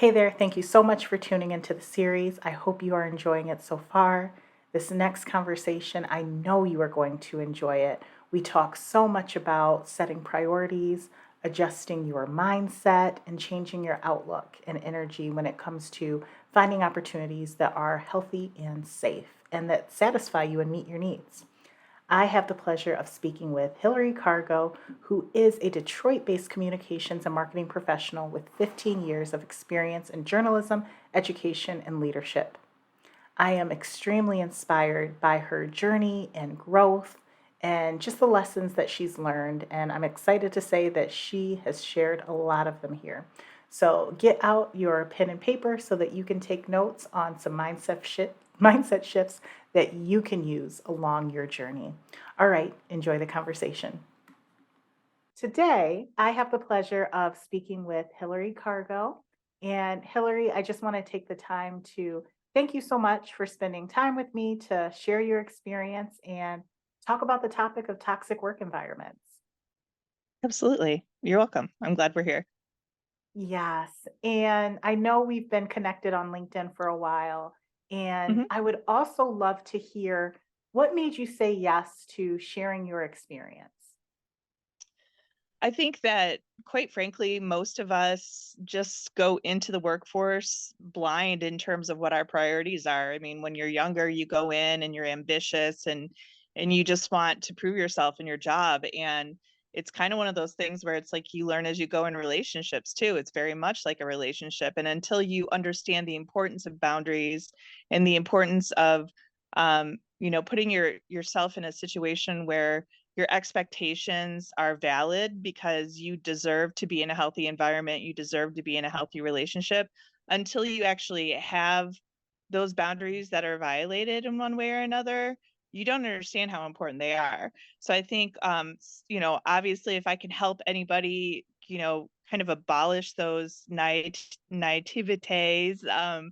Hey there, thank you so much for tuning into the series. I hope you are enjoying it so far. This next conversation, I know you are going to enjoy it. We talk so much about setting priorities, adjusting your mindset, and changing your outlook and energy when it comes to finding opportunities that are healthy and safe and that satisfy you and meet your needs. I have the pleasure of speaking with Hillary Cargo, who is a Detroit based communications and marketing professional with 15 years of experience in journalism, education, and leadership. I am extremely inspired by her journey and growth and just the lessons that she's learned. And I'm excited to say that she has shared a lot of them here. So get out your pen and paper so that you can take notes on some mindset shifts that you can use along your journey. All right, enjoy the conversation. Today, I have the pleasure of speaking with Hillary Cargo. And Hillary, I just want to take the time to thank you so much for spending time with me to share your experience and talk about the topic of toxic work environments. Absolutely. You're welcome. I'm glad we're here. Yes. And I know we've been connected on LinkedIn for a while. And Mhm. I would also love to hear what made you say yes to sharing your experience. I think that, quite frankly, most of us just go into the workforce blind in terms of what our priorities are. I mean, when you're younger, you go in and you're ambitious and you just want to prove yourself in your job. And it's kind of one of those things where it's like you learn as you go in relationships too. It's very much like a relationship. And until you understand the importance of boundaries and the importance of putting yourself in a situation where your expectations are valid because you deserve to be in a healthy environment, you deserve to be in a healthy relationship. Until you actually have those boundaries that are violated in one way or another, you don't understand how important they are. So I think, obviously, if I can help anybody, kind of abolish those naivetes,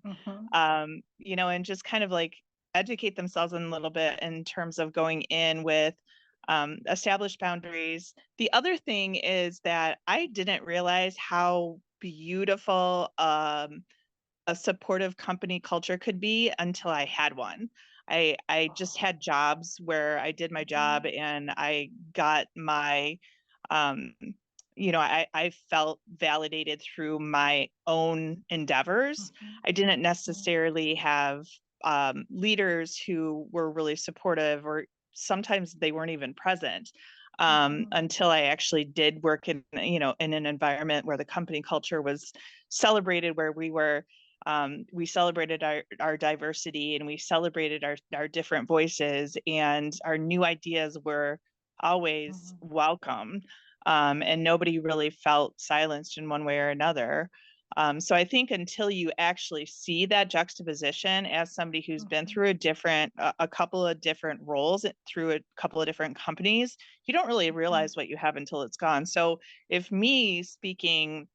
Mhm, and just kind of like educate themselves a little bit in terms of going in with established boundaries. The other thing is that I didn't realize how beautiful a supportive company culture could be until I had one. I just had jobs where I did my job mhm, and I got my um I felt validated through my own endeavors. mhm, I didn't mhm, necessarily have leaders who were really supportive, or sometimes they weren't even present, mhm, until I actually did work in an environment where the company culture was celebrated, where we celebrated our diversity, and we celebrated our different voices, and our new ideas were always mhm, welcome, and nobody really felt silenced in one way or another. So I think until you actually see that juxtaposition as somebody who's been mhm, through a couple of different roles through a couple of different companies, you don't really mhm, realize what you have until it's gone. So if me speaking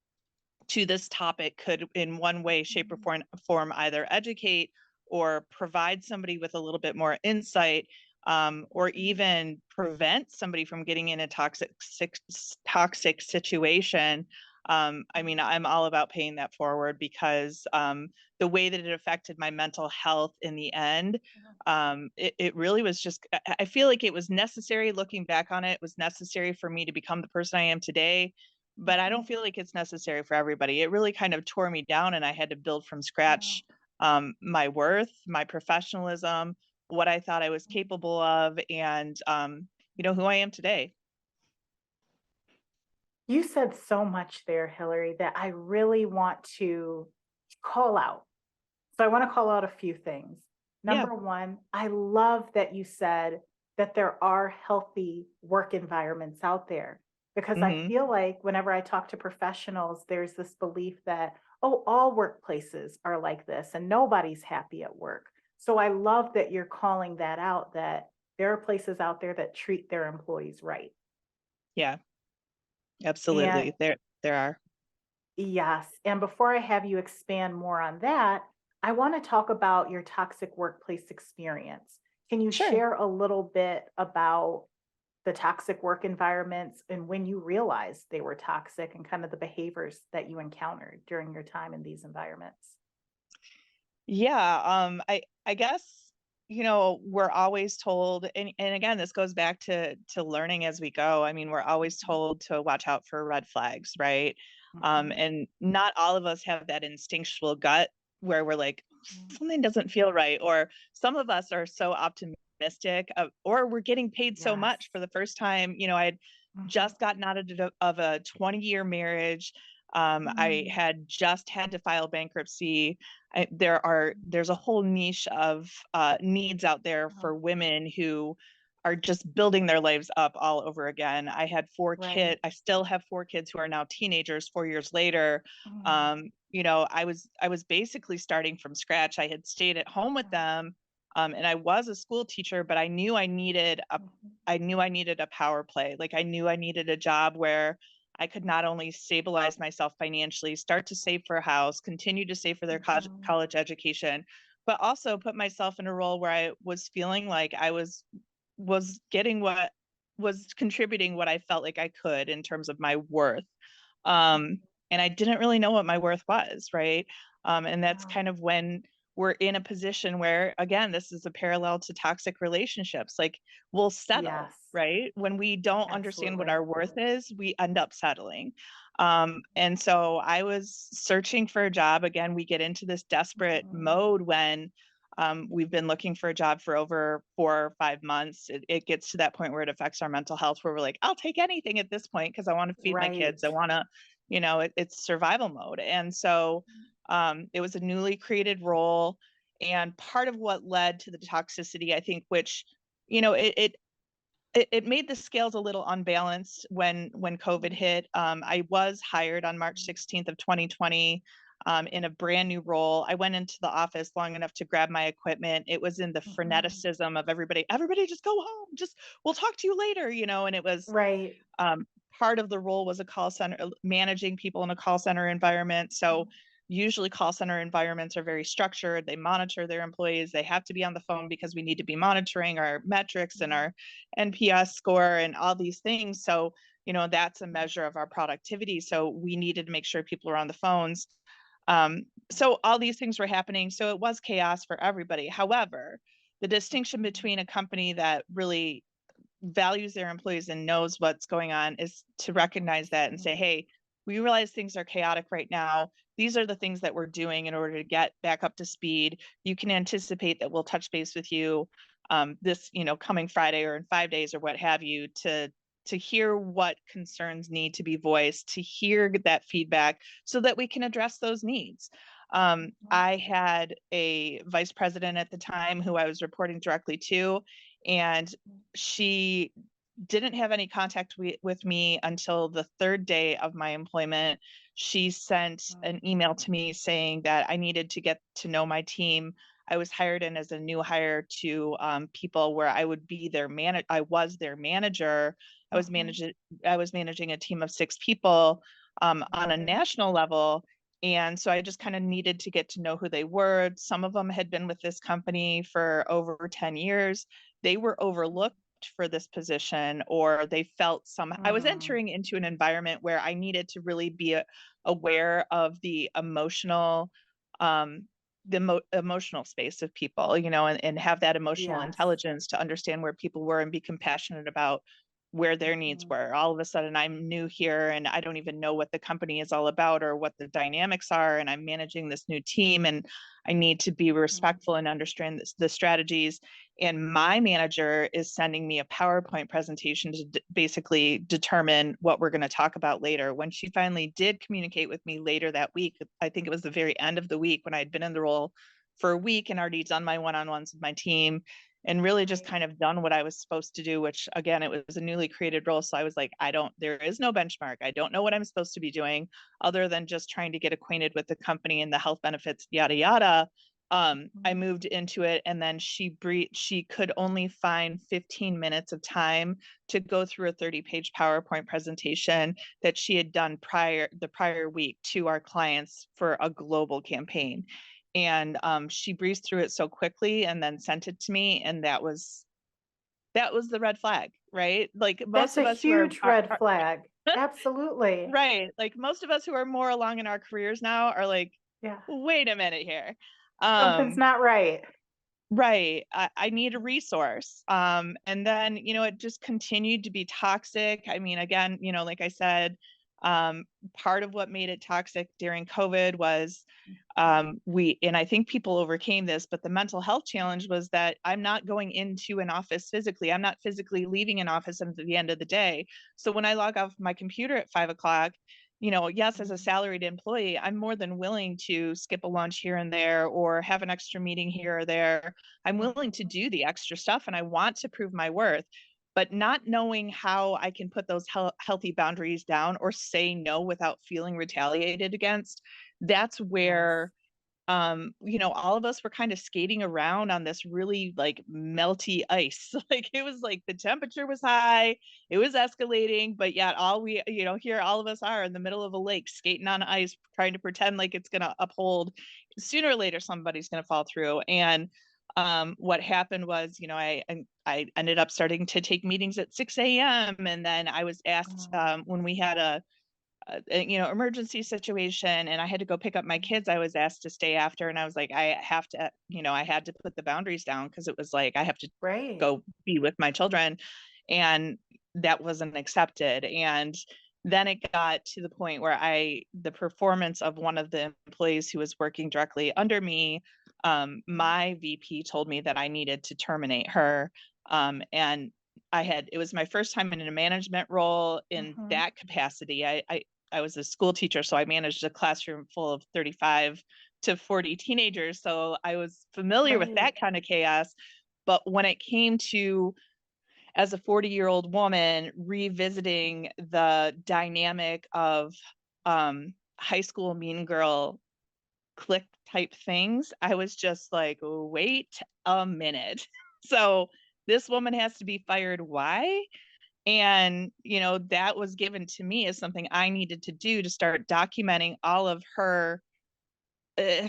to this topic could in one way, shape, or mhm, form either educate or provide somebody with a little bit more insight, or mhm, even prevent somebody from getting in a toxic situation. I mean, I'm all about paying that forward because the way that it affected my mental health in the end, mhm, it really was just, I feel like it was necessary. Looking back on it, it was necessary for me to become the person I am today, but I don't mhm. feel like it's necessary for everybody. It really kind of tore me down, and I had to build from Wow. scratch my worth, my professionalism, what I thought I was Mhm. capable of, and who I am today. You said so much there, Hillary, that I really want to call out. So I want to call out a few things. Yeah. Number one, I love that you said that there are healthy work environments out there because I Hmm. feel like whenever I talk to professionals, there's this belief that, oh, all workplaces are like this and nobody's happy at work. So I love that you're calling that out, that there are places out there that treat their employees right. Yeah. And Absolutely. There are. yes. And before I have you expand more on that, I want to talk about your toxic workplace experience. Can you Sure. share a little bit about the toxic work environments and when you realized they were toxic and kind of the behaviors that you encountered during your time in these environments? Yeah, I guess, we're always told, and again, this goes back to learning as we go. I mean, we're always Mhm, told to watch out for red flags, right? mhm, And not all of us have that instinctual gut where we're like, mhm. something doesn't feel right, or some of us are so optimistic, or we're getting paid so Yes. much for the first time. I had Mhm. just gotten out of a 20-year marriage. I Mm. had just had to file bankruptcy. There's a whole niche of needs out there Uh-huh. for women who are just building their lives up all over again. I had four Right. kids. I still have four kids who are now teenagers 4 years later. Mm. I was basically starting from scratch. I had stayed at home with Mhm, them, and I was a school teacher, but mhm, I knew I needed a power play. Like I knew I needed a job where I could not only stabilize myself financially, start to save for a house, continue to save for their mhm. college education, but also put myself in a role where I was feeling like I was getting what was contributing what I felt like I could in terms of my worth. Um, and I didn't really know what my worth was, right? And that's Yeah. kind of when we're in a position where, again, this is a parallel to toxic relationships. Like we'll settle, Yes. right? When we don't understand what Absolutely. our worth is, we end up settling. And so I was searching for a job. Again, we get into this desperate Mhm, mode when we've been looking for a job for over 4 or 5 months. It gets to that point where it affects our mental health, where we're like, I'll take anything at this point because I want to feed my kids. right. I want to, it's survival mode. And so it was a newly created role. And part of what led to the toxicity, I think, which, you know, it, it it made the scales a little unbalanced when COVID Mhm, hit. I was hired on March 16th of 2020 in a brand new role. I went into the office long enough to grab my equipment. It was in the mhm. freneticism of everybody just go home. Just we'll talk to you later, and it was Right. um, part of the role was a call center, managing people in a call center environment. So Mhm, usually call center environments are very structured. They monitor their employees. They have to be on the phone because we need to be monitoring our metrics and mhm, our NPS score and all these things. So, that's a mhm, measure of our productivity. So we needed to make sure people are on the phones. So all these things were happening. So it was chaos for everybody. However, the distinction mhm, between a company that really values their employees and knows what's going on is to recognize that and mhm, say, hey, we realize things are chaotic right now. These are the things that we're doing in order to get back up to speed. You can anticipate that we'll touch base with you this, coming Friday or in 5 days or what have you to hear what concerns need to be voiced, to hear that feedback so that we can address those needs. mhm, I had a vice president at the time who I was reporting directly to, and she didn't have any contact with me until the third day of my employment. She sent mhm, an email to me saying that I needed to get to know my team. I was hired in as a new hire to people where I would be their manager. I was their manager. I was mhm. managing. I was managing a team of 6 people on a Okay. national level. And so I just kind of needed to get to know who they were. Some of them had been with this company for over 10 years. They were overlooked for this position, or they felt I was Mm. entering into an environment where I needed to really be aware of the um emotional space of people, and have that emotional Yes. intelligence to understand where people were and be compassionate about where their needs Mhm, were. All of a sudden I'm new here and I don't even know what the company is all about or what the dynamics are, and I'm managing this new team, and I need to be mhm. respectful and understand the strategies. And my manager is sending me a PowerPoint presentation to basically determine what we're going to talk about later. When she finally did communicate with me later that week, I think it was the very end of the week when I had been in the role for a week and already done my one-on-ones with my team and really just Right. kind of done what I was supposed to do, which again, it was a newly created role. So I was like, there is no benchmark. I don't know what I'm supposed to be doing other than just trying to get acquainted with the company and the health benefits, yada, yada. I Mhm, moved into it, and then she could only find 15 minutes of time to go through a 30-page PowerPoint presentation that she had done the prior week to our clients for a global campaign. And she breezed through it so quickly and then sent it to me, and that was the red flag, right? Like That's most a of us who are, huge red flag. Absolutely. right, like most of us who are more along in our careers now are like, Yeah. wait a minute here. Something's Um, not right. Right. I need a resource. And then, it just continued to be toxic. I mean, again, like I said, um, part of what made it toxic during COVID was and I think people overcame this, but the mental health challenge was that I'm not going into an office physically. I'm not physically leaving an office at the end of the day. So when I log off my computer at 5 o'clock, yes, as a Mhm. salaried employee, I'm more than willing to skip a lunch here and there or have an extra meeting here or there. I'm willing to Mhm. do the extra stuff and I want to prove my worth. But not knowing how I can put those healthy boundaries down or say no without feeling retaliated against, that's Yes. where all of us were kind of skating around on this really like melty ice. Like it was like the temperature was high, it was escalating, but yet all we, here all of us are in the middle of a lake skating on ice, trying to pretend like it's going to uphold. Sooner or later, somebody's going to fall through. And what happened was, I ended up starting to take meetings at 6 a.m. And then I was asked when we had emergency situation and I had to go pick up my kids, I was asked to stay after. And I was like, I have to, I had to put the boundaries down because it was like, I have to Right. go be with my children. And that wasn't accepted. And then it got to the point where the performance of one of the employees who was working directly under me, my VP told me that I needed to terminate her. And it was my first time in a management role in Mhm. that capacity. I was a school teacher, so I managed a classroom full of 35 to 40 teenagers. So I was familiar with Right. that kind of chaos. But when it came to, as a 40-year-old woman, revisiting the dynamic of high school mean girl click type things, I was just like, wait a minute. So this woman has to be fired. Why? And, that was given to me as something I needed to do to start documenting all of her. Uh,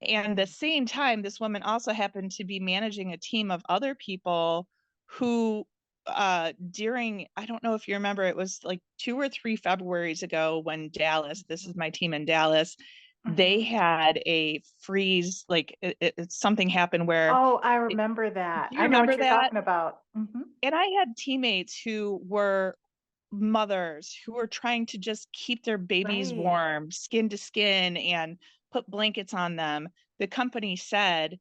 and the same time, this woman also happened to be managing a team of other people who, during, I don't know if you remember, it was like 2 or 3 Februarys ago when Dallas, this is my team in Dallas, they Mhm. had a freeze, like something happened where, Oh, I do remember that. you I know what remember you're that? talking about. Mhm. And I had teammates who were mothers who are trying to just keep their babies Right. warm, skin to skin, and put blankets on them. The company said,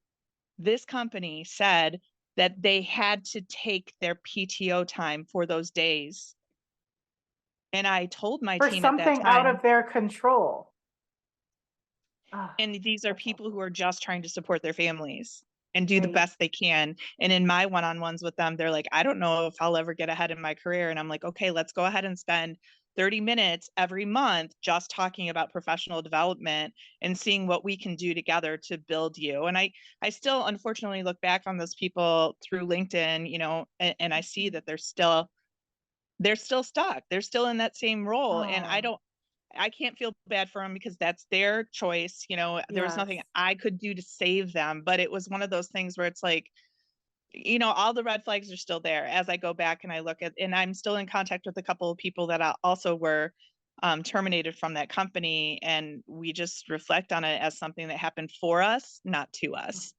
this company said that they had to take their PTO time for those days. And I told my For team at that something out time, of their control. Ah, and these are that's people who awful. are just trying to support their families and do the Right. best they can. And in my one-on-ones with them, they're like, I don't know if I'll ever get ahead in my career. And I'm like, okay, let's go ahead and spend 30 minutes every month just talking about professional development and seeing what we can do together to build you. And I still unfortunately look back on those people through LinkedIn, and I see Mhm. that they're still stuck. They're still in that same role. And Oh, I can't feel bad for them because that's their choice. There was nothing yes. I could do to save them, but it was one of those things where it's like, all the red flags are still there as I go back and I look at, and I'm still in contact with a couple of people that also were terminated from that company. And we just reflect on it as something that happened for us, not to us.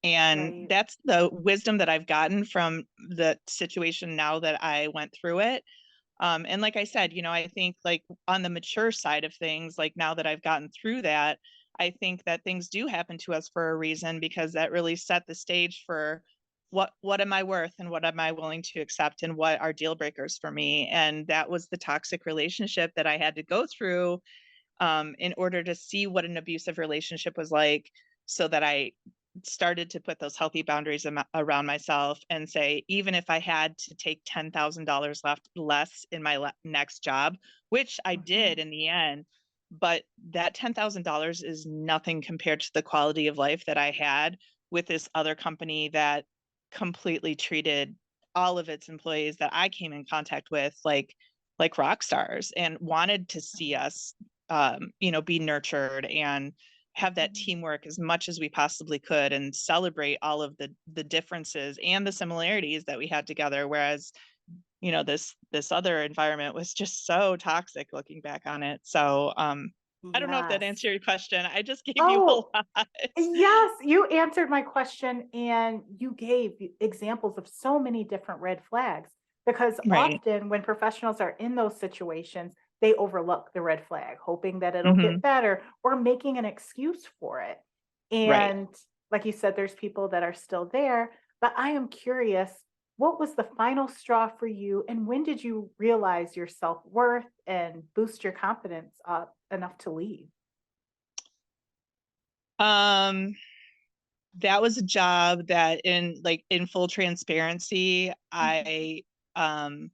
And Right. that's the wisdom that I've gotten from the situation now that I went through it. And like I said, I think like on the mature side of things, like now that I've gotten through that, I think that things do happen to us for a reason because that really set the stage for what am I worth and what am I willing to accept and what are deal breakers for me. And that was the toxic relationship that I had to go through in order to see what an abusive relationship was like, so that I started to put those healthy boundaries around myself and say, even if I had to take $10,000 less in my next job, which I did Mhm. in the end, but that $10,000 is nothing compared to the quality of life that I had with this other company that completely treated all of its employees that I came in contact with like rock stars and wanted to see us be nurtured and have that teamwork as much as we possibly could and celebrate all of the differences and the similarities that we had together. Whereas, this other environment was just so toxic looking back on it. So I don't know if that Yes. answered your question. I just gave you a Oh, lot. yes, you answered my question and you gave examples of so many different red flags because Right. often when professionals are in those situations, they overlook the red flag, hoping that it'll get Hmm. better or making an excuse for it. Right. And like you said, there's people that are still there, but I am curious, what was the final straw for you and when did you realize your self-worth and boost your confidence up enough to leave? Um, that was a job that in full transparency, Mhm, um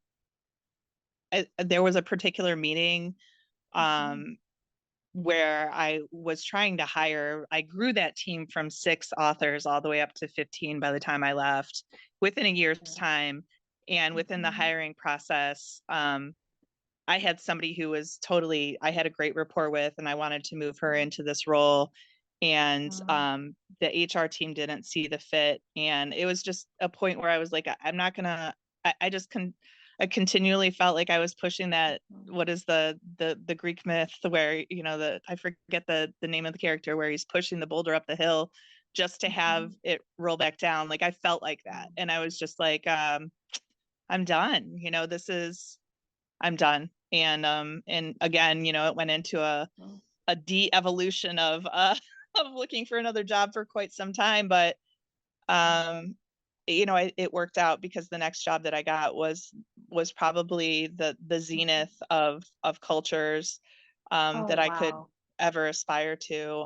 there was a particular meeting mhm, um where I was trying to hire. I grew that team from 6 authors all the way up to 15 by the time I left within a year's yeah, time. And within the mhm, hiring process, I had somebody who was totally, I had a great rapport with, and I wanted to move her mhm, into this role. And mhm, the HR team didn't see the fit. And it was just a point where I was like, I'm not gonna, I just I continually felt like I was pushing that. mhm, What is the Greek myth where, I forget the name of the character, where he's pushing the boulder up the hill just to have mhm, it roll back down. Like I felt like that. mhm, And I was just like, I'm done. I'm done. And again, it went into mhm, a de-evolution of of looking for another job for quite some time. But mhm, um it worked out because the next job that I got was probably the mhm. zenith of cultures Oh, that I could wow. ever aspire to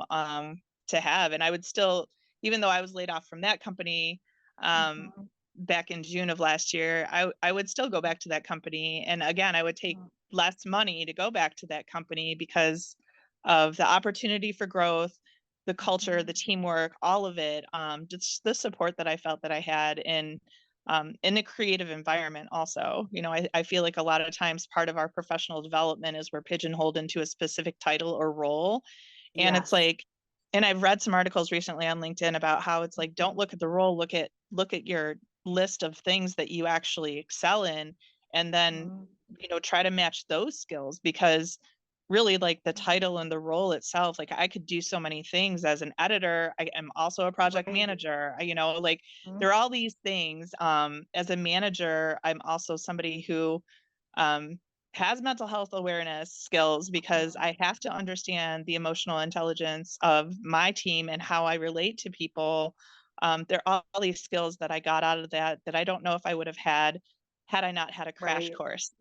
have. And I would still, even though I was laid off from that company um Mhm, back in June of last year, I would still go back to that company. And again, I would take mhm, less money to go back to that company because of the opportunity for growth, the culture, the mhm. teamwork, all of it, just the support that I felt that I had in a creative environment. Also, I feel like a lot of times part of our professional development is we're pigeonholed into a specific title or role, and it's Yes. like, and I've read some articles recently on LinkedIn about how it's like, don't Mhm, look at the role, look at your list of things that you actually excel in, and then mhm, try to match those skills. Because really, like, the mhm. title and the role itself, like, I could do so many things. As an editor, I am also a project Right. manager. Like, Mhm, there are all these things. As a manager, I'm also somebody who um has mental health awareness skills, because mhm. I have to understand the emotional intelligence of my team and how I relate to people. There are all these skills that I got out of that I don't know if I would have had I not had a crash Right. course.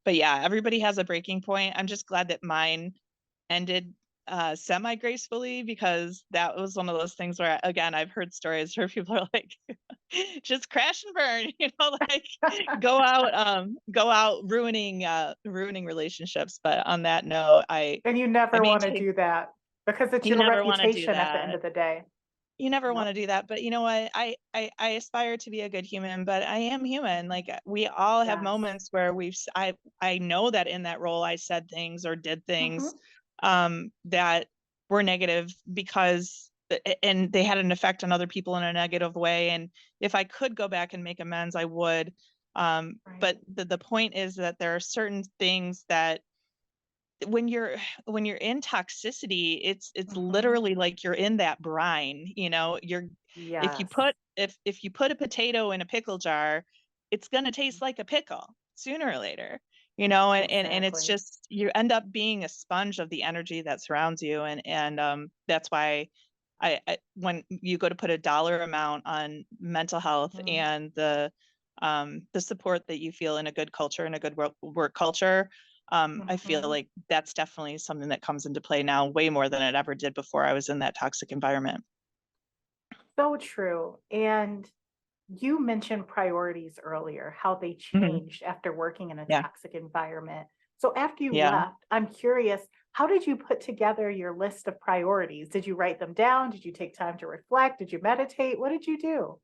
But yeah, everybody has a breaking point. I'm just glad that mine ended semi gracefully, because that was one of those things where, again, I've heard stories where people are like, just crash and burn, like go out ruining relationships. But on that note, And you I never wanna maintain, do that because it's you your never want to do reputation at the end that. of the day. You never Yep. want to do that. But you know what? I aspire to be a good human, but I am human. Mhm. Like, we all have Yes. moments where I know that in that role I said things or did things Mhm, that were negative, because and they had an effect on other people in a negative way. And if I could go back and make amends, I would. But right. the point is that there are certain things that when you're in toxicity, it's Mhm. literally like you're in that brine. You're Yes. if you put a potato in a pickle jar, it's going to taste like a pickle sooner or later. And it's Exactly. just, you end up being a sponge of the energy that surrounds you. And that's why when you go to put a dollar amount on mental health Mhm, and the support that you feel in a good culture and a good work culture, I feel mhm. like that's definitely something that comes into play now way more than it ever did before I was in that toxic environment. So true, and you mentioned priorities earlier, how they Mhm. changed after working in a Yeah. toxic environment. So after you Yeah. left, I'm curious, how did you put together your list of priorities? Did you write them down? Did you take time to reflect? Did you meditate? What did you do?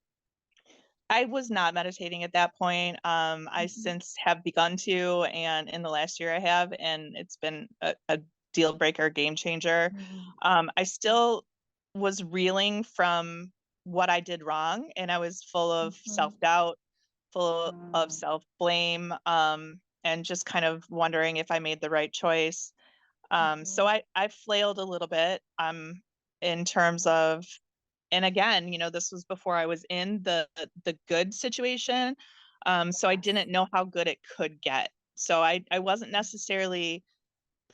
I was not meditating at that point. I Mhm, since have begun to, and in the last year I have, and it's been a deal breaker, game changer. Mhm. I still was reeling from what I did wrong, and I was full of Mhm. self-doubt, full of Mm. self-blame, and just kind of wondering if I made the right choice. So Mhm. I flailed a little bit, in terms of, and again, this was before I was in the good situation. So I Yes. didn't know how good it could get. So I wasn't necessarily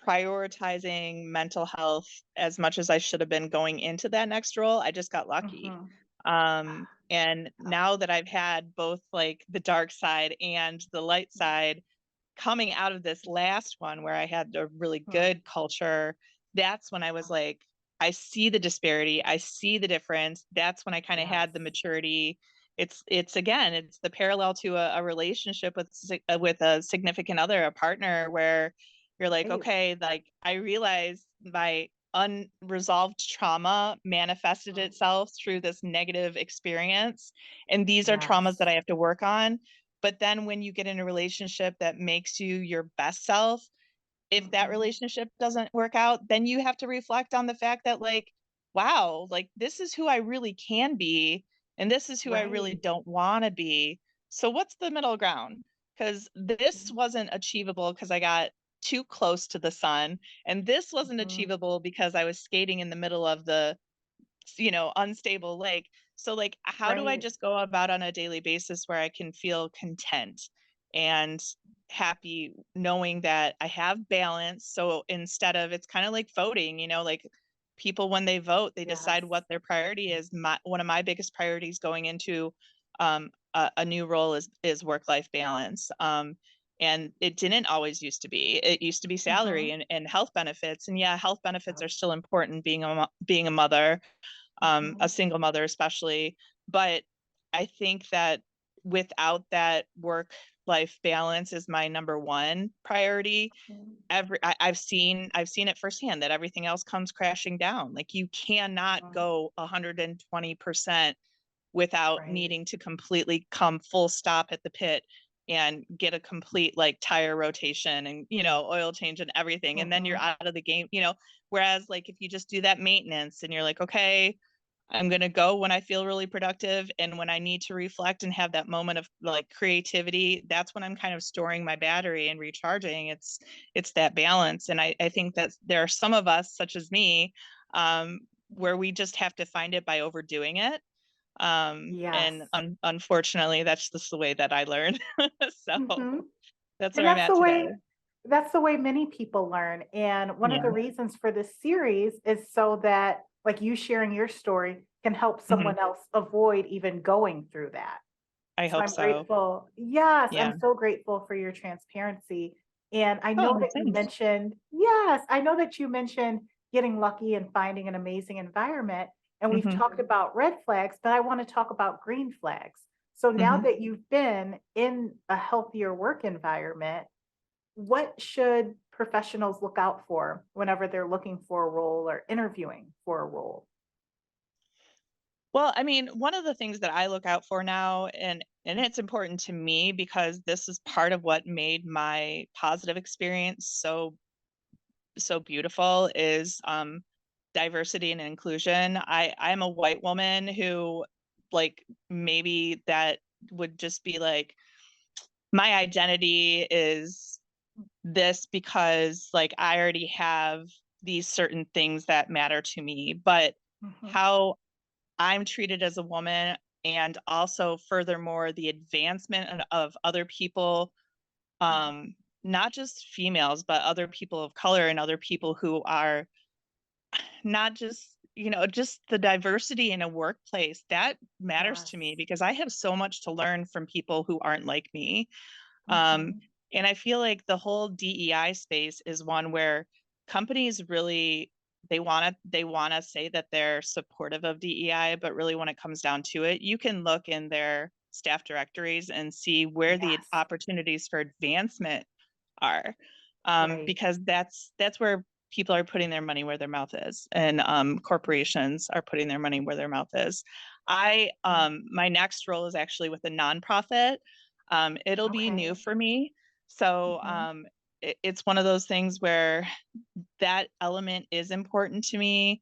prioritizing mental health as much as I should have been going into that next role. I just got lucky. Mhm. And now that I've had both like the dark side and the light side, coming out of this last one where I had a really Mhm. good culture, that's when I was like, I see the disparity, I see the difference. That's when I kind of had the Yes. maturity. It's again, it's the parallel to a relationship with a significant other, a partner, where you're like, Right. okay, like I realized my unresolved trauma manifested Mhm. itself through this negative experience, and these are traumas that Yes. I have to work on. But then when you get in a relationship that makes you your best self, if that Mhm. relationship doesn't work out, then you have to reflect on the fact that, like, wow, like this is who I really can be, and this is who I really Right. don't want to be. So what's the middle ground? Because this wasn't achievable because I got too close to the sun, and this wasn't Mhm. achievable because I was skating in the middle of the unstable lake. So like, how do I Right. just go about on a daily basis where I can feel content and happy knowing that I have balance? So instead of, it's kind of like voting, like people when they vote, they decide Yes. what their priority is. One of my biggest priorities going into a new role is work-life balance. And it didn't always used to be. It used to be salary Mhm. and health benefits. And yeah, health benefits Yep. are still important being a mother, a Mhm. single mother especially. But I think that without that work life balance is my number one priority. Mhm. I've seen it firsthand that everything else comes crashing down. Like you cannot Mhm. go 120% without Right. needing to completely come full stop at the pit and get a complete like tire rotation and oil change and everything, and then you're Mhm. out of the game. Whereas like if you just do that maintenance and you're like, okay, I'm going to go when I feel really productive, and when I need to reflect and have that moment of like creativity, that's when I'm kind of storing my battery and recharging. It's that balance. And I think that there are some of us, such as me, where we just have to find it by overdoing it. Yes. And unfortunately, that's just the way that I learn. So Mhm. that's And where I'm at today. that's the way many people learn. And one of Yeah. the reasons for this series is so that like you sharing your story can help Hmm. someone else avoid even going through that. I So hope I'm so. grateful. Yes, Yeah. I'm so grateful for your transparency. And I know Oh, that you thanks. mentioned, yes, I know that you mentioned getting lucky and finding an amazing environment. And we've Hmm. talked about red flags, but I want to talk about green flags. So now Hmm. that you've been in a healthier work environment, what should professionals look out for whenever they're looking for a role or interviewing for a role? Well, I mean, one of the things that I look out for now, and it's important to me because this is part of what made my positive experience so beautiful, is diversity and inclusion. I'm a white woman who, like, maybe that would just be like my identity is this because like I already have these certain things that matter to me, but Mhm. how I'm treated as a woman, and also furthermore the advancement of other people, um not just females but other people of color and other people who are not just just the diversity in a workplace that matters to me Yes. because I have so much to learn from people who aren't like me. um, Mhm. and I feel like the whole DEI space is one where companies really, they want to say that they're supportive of DEI, but really when it comes down to it, you can look in their staff directories and see where the Yes. opportunities for advancement are, Right. because that's where people are putting their money where their mouth is, and corporations are putting their money where their mouth is. I Mhm. My next role is actually with a nonprofit. It'll be new Okay. for me. So Mhm. it's one of those things where that element is important to me.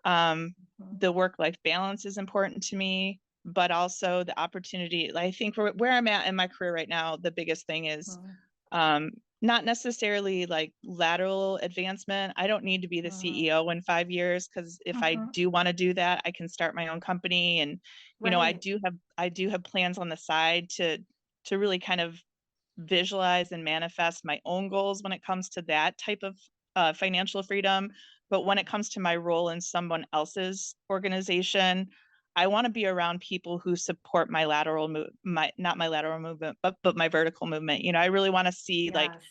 Mhm. The work-life balance is important to me, but also the opportunity. I think where I'm at in my career right now, the biggest thing is Mhm. um, not necessarily like lateral advancement. I don't need to be the Mhm. CEO in 5 years, because if I Mhm. do want to do that, I can start my own company. And Right. I do have plans on the side to really kind of visualize and manifest my own goals when it comes to that type of financial freedom. But when it comes to my role in someone else's organization, I want to be around people who support my lateral move, my not my lateral movement, but my vertical movement. I really want to see, like, Yes.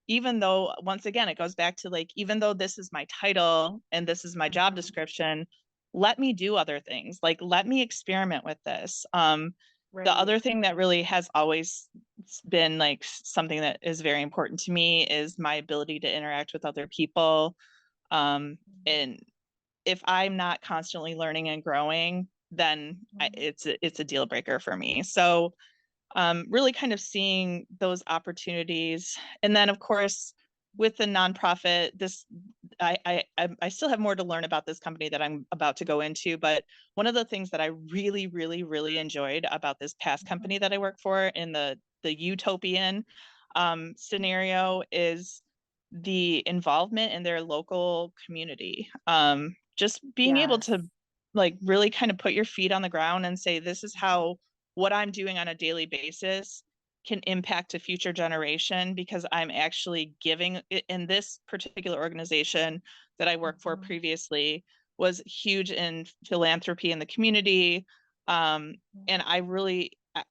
even though, once again, it goes back to, like, even though this is my title and this is my job Mhm. description, let me do other things. Like, let me experiment with this. The Right. other thing that really has always been like something that is very important to me is my ability to interact with other people. And if I'm not constantly learning and growing, then Mhm. it's a deal breaker for me. So really kind of seeing those opportunities. And then, of course, with the nonprofit, I still have more to learn about this company that I'm about to go into. But one of the things that I really, really, really enjoyed about this past Mhm. company that I work for in the utopian scenario is the involvement in their local community. Just being able Yes. to, like, really kind of put your feet on the ground and say, this is Mhm. how what I'm doing on a daily basis can impact a future generation, because I'm actually giving. In this particular organization that I worked for Mhm. previously was huge in philanthropy in the community. And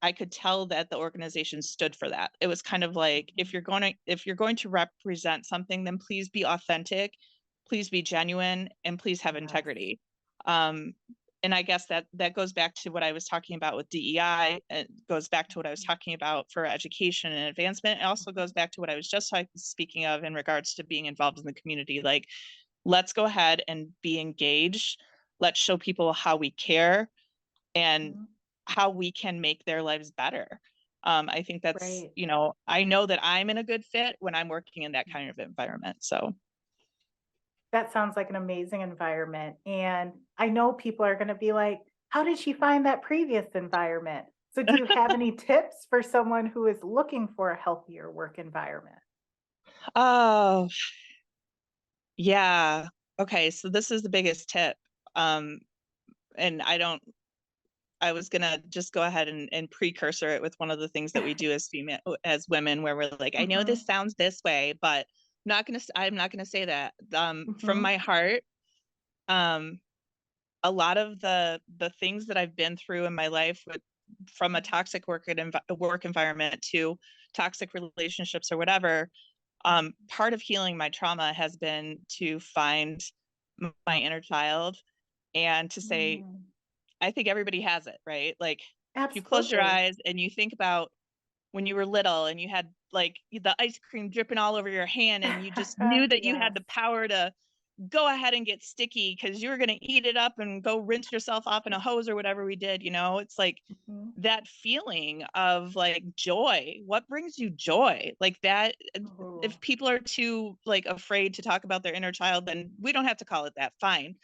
I could tell that the organization stood for that. It was kind of like, Mhm. if you're going to represent something, then please be authentic, please be genuine, and please have Yes. integrity. Um, and I guess that goes back to what I was talking about with DEI. It goes back to what I was Mhm. talking about for education and advancement. It also goes Mhm. back to what I was just speaking of in regards to being involved in the community. Like, let's go ahead and be engaged. Let's show people how we care and Mhm. how we can make their lives better. I think that's, Right. I know that I'm in a good fit when I'm working in that kind of environment. So, That sounds like an amazing environment, and I know people are gonna be like, "How did she find that previous environment?" So do you have any tips for someone who is looking for a healthier work environment? oh, yeah. Okay. So this is the biggest tip. Um, and I was gonna just go ahead and precursor it with one of the things that we do as as women, where we're like, I know this Mhm. sounds this way, but I'm not gonna say that. From Mhm. my heart, um, a lot of the things that I've been through in my life, from a toxic work environment to toxic relationships or whatever, part of healing my trauma has been to find my inner child and to say, Mm. I think everybody has it, right? Like, if you close your Absolutely. eyes and you think about when you were little and you had, like, the ice cream dripping all over your hand, and you just knew that you had Yes. the power to go ahead and get sticky because you were going to eat it up and go rinse yourself off in a hose or whatever we did. It's like Mhm. that feeling of, like, joy. What brings you joy? Like that. Oh. If people are too, like, afraid to talk about their inner child, then we don't have to call it that. Fine.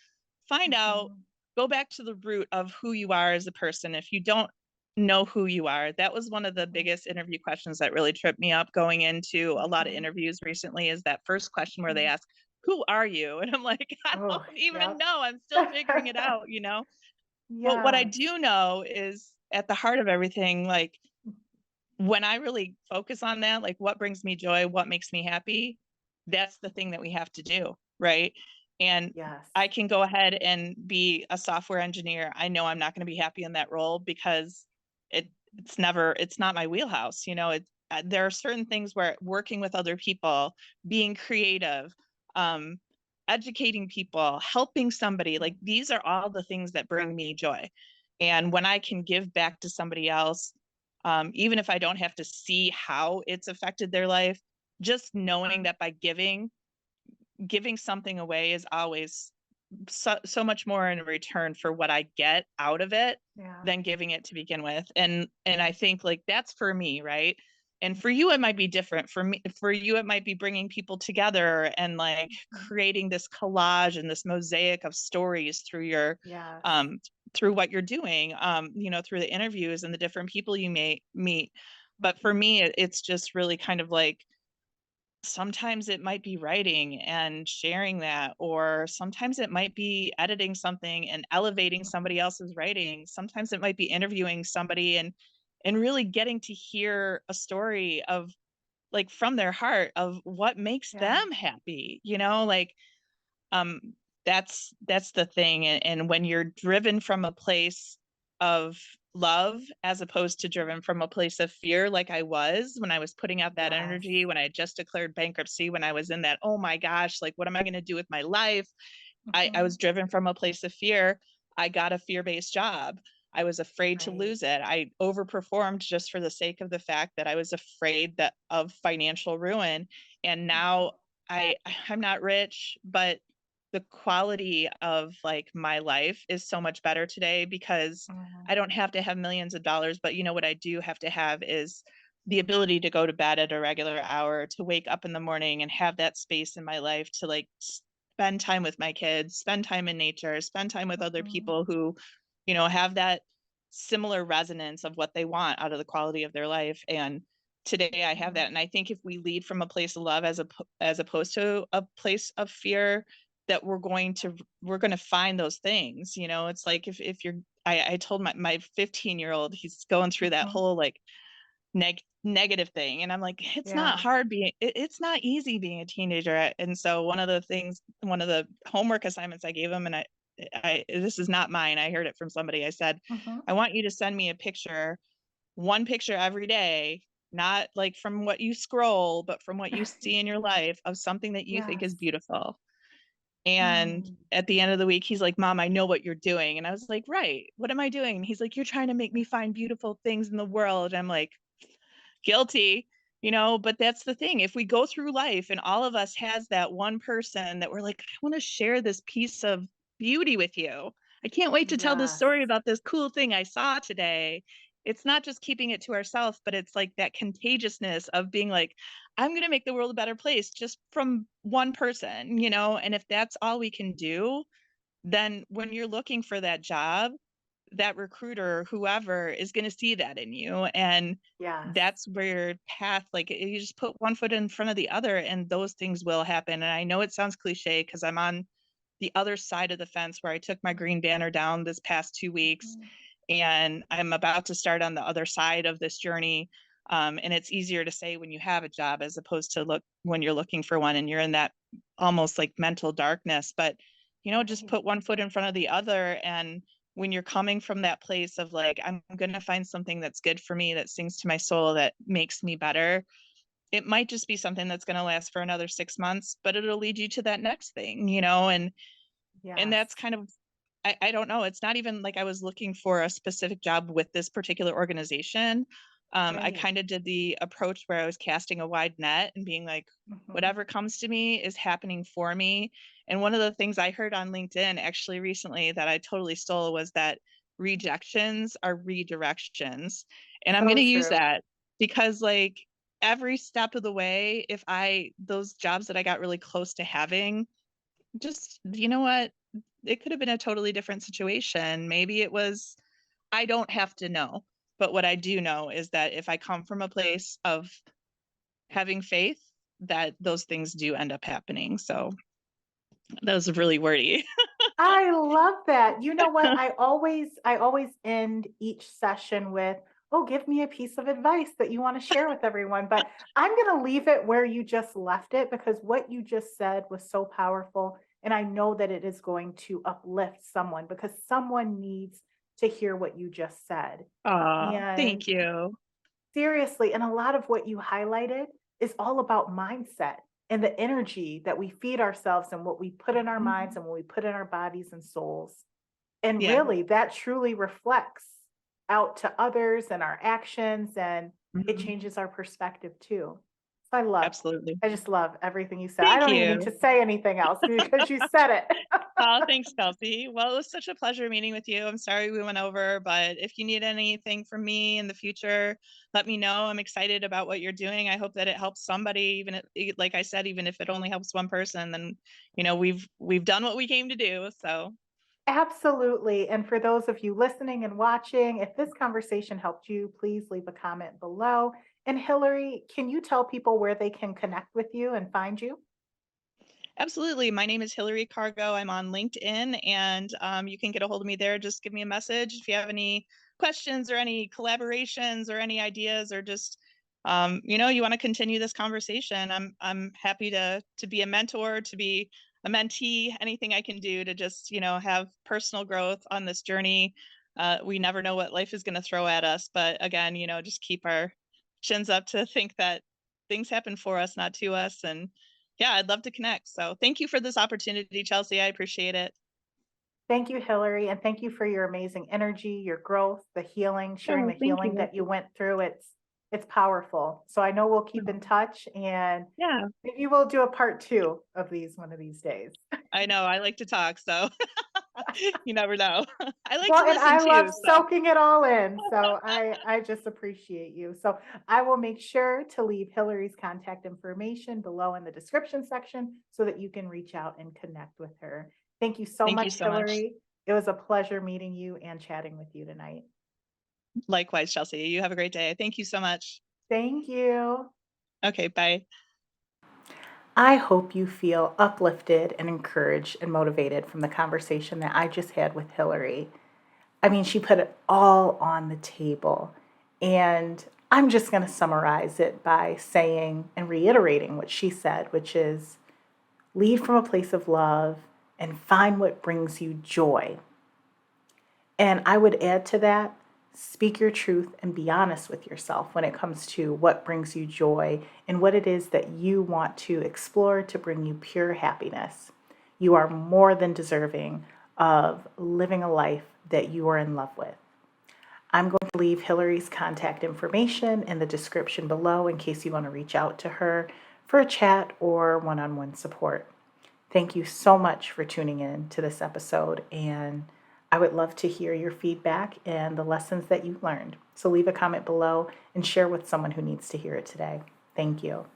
Find out, Mhm. go back to the root of who you are as a person. If you don't know who you are, that was one of the Mhm. biggest interview questions that really tripped me up going into a lot of Mhm. interviews recently, is that first question where they Mhm. ask, who are you? And I'm like, I Oh, don't even yep. know. I'm still figuring it out. But what I Yes. do know is, at the heart of everything, like, when I really focus on that, like, what brings me joy, what makes me happy, that's the thing that we have to do, right? And Yes. I can go ahead and be a software engineer. I know I'm not going to be happy in that role because it's not my wheelhouse. There are certain things where working with other people, being creative, um, educating people, helping somebody, like, these are all the things that bring me joy. And when I can give back to somebody else, even if I don't have to see how it's affected their life, just knowing Mhm. that by giving something away is always so much more in return for what I get out of it Yeah. than giving it to begin with. And I think, like, that's for me, right? And for you, it might be different. For you, it might be bringing people together and like Mhm. creating this collage and this mosaic of stories through your, Yes. um, through what you're doing, through the interviews and the different people you may meet. But for Mhm. me, it's just really kind of like sometimes it might be writing and sharing that, or sometimes it might be editing something and elevating somebody else's writing. Sometimes it might be interviewing somebody and really getting to hear a story of like from their heart of what makes Yeah. them happy, like um that's the thing. And when you're driven from a place of love as opposed to driven from a place of fear, like I was when I was putting out that Yes. energy, when I had just declared bankruptcy, when I was in that, oh my gosh, like what am I going to do with my life? I Mhm. was driven from a place of fear. I got a fear-based job. I was afraid to Right. lose it. I overperformed just for the sake of the fact that I was afraid that of financial ruin. And Mhm. now I'm not rich, but the quality of like my life is so much better today because Mhm. I don't have to have millions of dollars, but what I do have to have is the ability to go to bed at a regular hour, to wake up in the morning and have that space in my life to like spend time with my kids, spend time in nature, spend time with other Mhm. people who, have that similar resonance of what they want out of the quality of their life. And today I have Mhm. that. And I think if we lead from a place of love as opposed to a place of fear, that we're going to find those things. It's like if you're I told my 15-year-old, he's going through that Mhm. whole like negative thing, and I'm like, Yeah. it's not easy being a teenager. And so one of the homework assignments I gave him, and I this is not mine, I heard it from somebody. I said, Mhm. I want you to send me a picture, one picture every day, not like from what you scroll, but from what you see in your life, of something that you think is Yes. beautiful. And Mm. at the end of the week, he's like, Mom, I know what you're doing. And I was like, right, what am I doing? And he's like, you're trying to make me find beautiful things in the world. And I'm like, guilty, but that's the thing. If we go through life and all of us has that one person that we're like, I want to share this piece of beauty with you. I can't wait to tell this Yes. story about this cool thing I saw today. It's not just keeping it to ourselves, but it's like that contagiousness of being like, I'm going to make the world a better place just from one person, and if that's all we can do, then when you're looking for that job, that recruiter, whoever, is going to see that in you. And Yes. that's where your path, like you just put one foot in front of the other and those things will happen. And I know it sounds cliche because I'm on the other side of the fence where I took my green banner down this past 2 weeks, Mhm. and I'm about to start on the other side of this journey. And it's easier to say when you have a job as opposed to look when you're looking for one and you're in that almost like mental darkness. But just Right. put one foot in front of the other. And when you're coming from that place of like, I'm going to find something that's good for me, that sings to my soul, that makes me better, it might just be something that's going to last for another 6 months, but it'll lead you to that next thing, and Yes. that's kind of, I don't know. It's not even like I was looking for a specific job with this particular organization. I Right. kind of did the approach where I was casting a wide net and being like, Mhm. whatever comes to me is happening for me. And one of the things I heard on LinkedIn actually recently that I totally stole was that rejections are redirections. And I'm going So to use true. that because, like, every step of the way, if those jobs that I got really close to having, just, you know what? It could have been a totally different situation. Maybe it was, I don't have to know. But what I do know is that if I come from a place of having faith, that those things do end up happening. So that was really wordy. I love that. You know what? I always end each session with, "Oh, give me a piece of advice that you want to share with everyone." But I'm going to leave it where you just left it because what you just said was so powerful and I know that it is going to uplift someone because someone needs to hear what you just said. Oh, And thank you. seriously, and a lot of what you highlighted is all about mindset and the energy that we feed ourselves and what we put in our minds Mhm. and what we put in our bodies and souls. And Yeah. really, that truly reflects out to others and our actions, and it Mhm. changes our perspective too. So I Absolutely. just love everything you said. I Thank don't even need you. to say anything else because you said it. Oh, thanks, Kelsey. Well, it was such a pleasure meeting with you. I'm sorry we went over, but if you need anything from me in the future, let me know. I'm excited about what you're doing. I hope that it helps somebody, even if, like I said, even if it only helps one person, then we've done what we came to do. So Absolutely. And for those of you listening and watching, if this conversation helped you, please leave a comment below. And Hillary, can you tell people where they can connect with you and find you? absolutely. My name is Hillary Cargo. I'm on LinkedIn, and you can get a hold of me there. Just give me a message if you have any questions or any collaborations or any ideas, or just you want to continue this conversation. I'm happy to be a mentor, to be a mentee, anything I can do to just have personal growth on this journey. We never know what life is going to throw at us, but again, just keep our chins up to think that things happen for us, not to us, and yeah, I'd love to connect. So thank you for this opportunity, Chelsea. I appreciate it. Thank you, Hillary, and thank you for your amazing energy, your growth, the healing, sharing Oh, the thank healing you. that you went through. It's powerful. So I know we'll keep in touch and Yeah, maybe we'll do a part two of these one of these days. I know. I like to talk, so you never know. I like to Well, and listen I love too, so soaking it all in. So I just appreciate you. So I will make sure to leave Hillary's contact information below in the description section so that you can reach out and connect with her. Thank you so thank you much, so much. Hillary. It was a pleasure meeting you and chatting with you tonight. Likewise, Chelsea. You have a great day. Thank you so much. Thank you. Okay, bye. I hope you feel uplifted and encouraged and motivated from the conversation that I just had with Hillary. I mean, she put it all on the table. And I'm just going to summarize it by saying and reiterating what she said, which is lead from a place of love and find what brings you joy. And I would add to that, speak your truth and be honest with yourself when it comes to what brings you joy and what it is that you want to explore to bring you pure happiness. You are more than deserving of living a life that you are in love with. I'm going to leave Hillary's contact information in the description below in case you want to reach out to her for a chat or one on one support. Thank you so much for tuning in to this episode, and I would love to hear your feedback and the lessons that you learned. So leave a comment below and share with someone who needs to hear it today. Thank you.